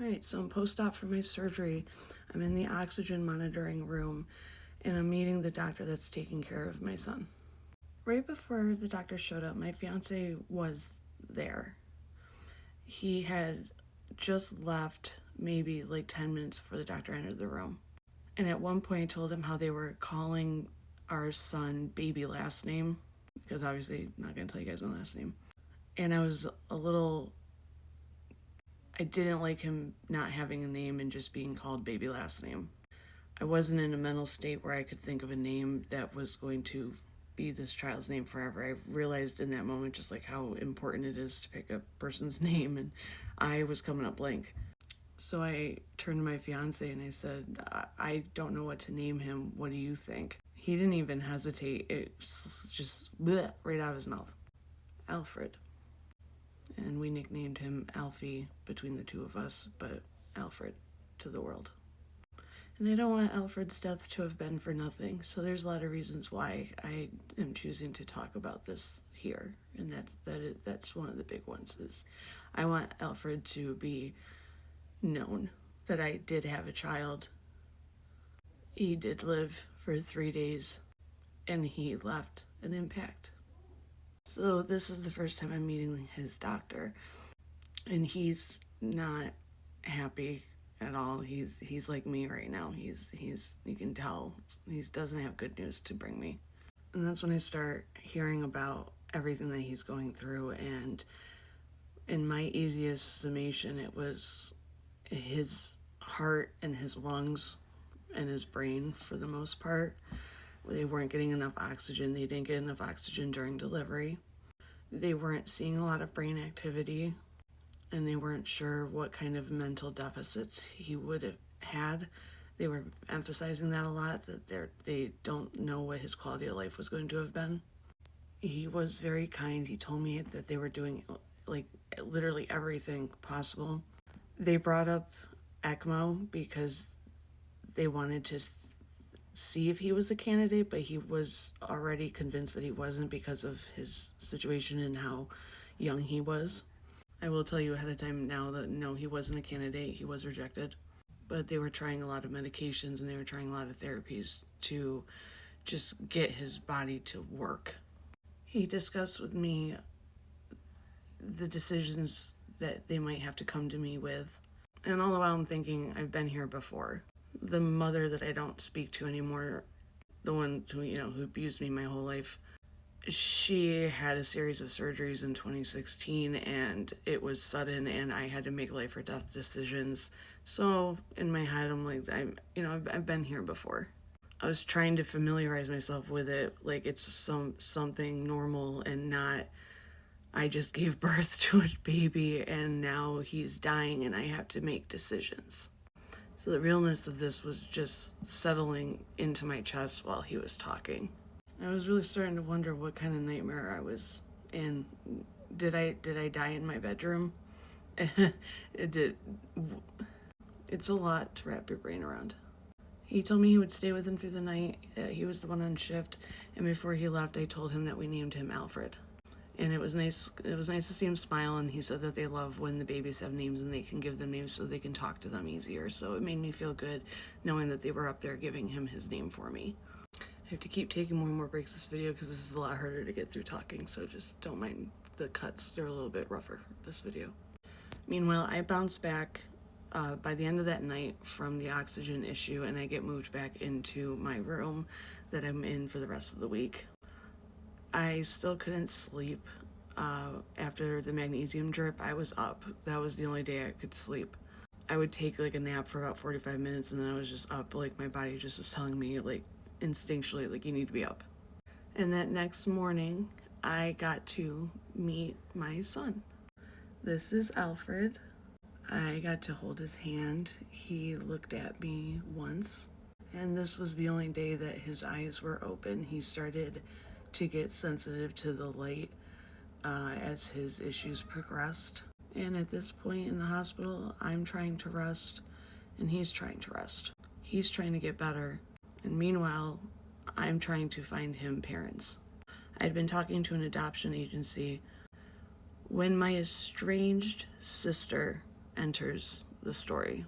All right, so I'm post-op for my surgery. I'm in the oxygen monitoring room, and I'm meeting the doctor that's taking care of my son. Right before the doctor showed up, my fiance was there. He had just left maybe like 10 minutes before the doctor entered the room. And at one point I told him how they were calling our son baby last name, because obviously I'm not going to tell you guys my last name. And I didn't like him not having a name and just being called baby last name. I wasn't in a mental state where I could think of a name that was going to be this child's name forever. I realized in that moment just like how important it is to pick a person's name, and I was coming up blank. So I turned to my fiance and I said, I don't know what to name him. What do you think? He didn't even hesitate. It just bleh, right out of his mouth. Alfred. And we nicknamed him Alfie between the two of us, but Alfred to the world. And I don't want Alfred's death to have been for nothing, so there's a lot of reasons why I am choosing to talk about this here, and that's one of the big ones. Is I want Alfred to be known that I did have a child. He did live for 3 days, and he left an impact. So this is the first time I'm meeting his doctor, and he's not happy at all. He's like me right now. He's you can tell he doesn't have good news to bring me. And that's when I start hearing about everything that he's going through, and in my easiest summation, it was his heart and his lungs and his brain for the most part. They weren't getting enough oxygen. They didn't get enough oxygen during delivery. They weren't seeing a lot of brain activity, and they weren't sure what kind of mental deficits he would have had. They were emphasizing that a lot, that they don't know what his quality of life was going to have been. He was very kind. He told me that they were doing like literally everything possible. They brought up ECMO because they wanted to see if he was a candidate, but he was already convinced that he wasn't because of his situation and how young he was. I will tell you ahead of time now that no, he wasn't a candidate. He was rejected. But they were trying a lot of medications and they were trying a lot of therapies to just get his body to work. He discussed with me the decisions that they might have to come to me with. And all the while I'm thinking, I've been here before. The mother that I don't speak to anymore, the one who abused me my whole life, she had a series of surgeries in 2016, and it was sudden, and I had to make life or death decisions. So in my head, I'm like, I've been here before. I was trying to familiarize myself with it, like it's something normal and not, I just gave birth to a baby and now he's dying and I have to make decisions. So the realness of this was just settling into my chest while he was talking. I was really starting to wonder what kind of nightmare I was in. Did I die in my bedroom? It's a lot to wrap your brain around. He told me he would stay with him through the night. He was the one on shift, and before he left, I told him that we named him Alfred. And it was nice to see him smile, and he said that they love when the babies have names and they can give them names so they can talk to them easier. So it made me feel good knowing that they were up there giving him his name for me. I have to keep taking more and more breaks this video because this is a lot harder to get through talking, so just don't mind the cuts. They're a little bit rougher, this video. Meanwhile, I bounce back by the end of that night from the oxygen issue, and I get moved back into my room that I'm in for the rest of the week. I still couldn't sleep. After the magnesium drip, I was up. That was the only day I could sleep. I would take like a nap for about 45 minutes and then I was just up. Like my body just was telling me like instinctually, like you need to be up. And that next morning, I got to meet my son. This is Alfred. I got to hold his hand. He looked at me once, and this was the only day that his eyes were open. He started to get sensitive to the light as his issues progressed. And at this point in the hospital, I'm trying to rest, and he's trying to rest. He's trying to get better, and meanwhile, I'm trying to find him parents. I'd been talking to an adoption agency when my estranged sister enters the story.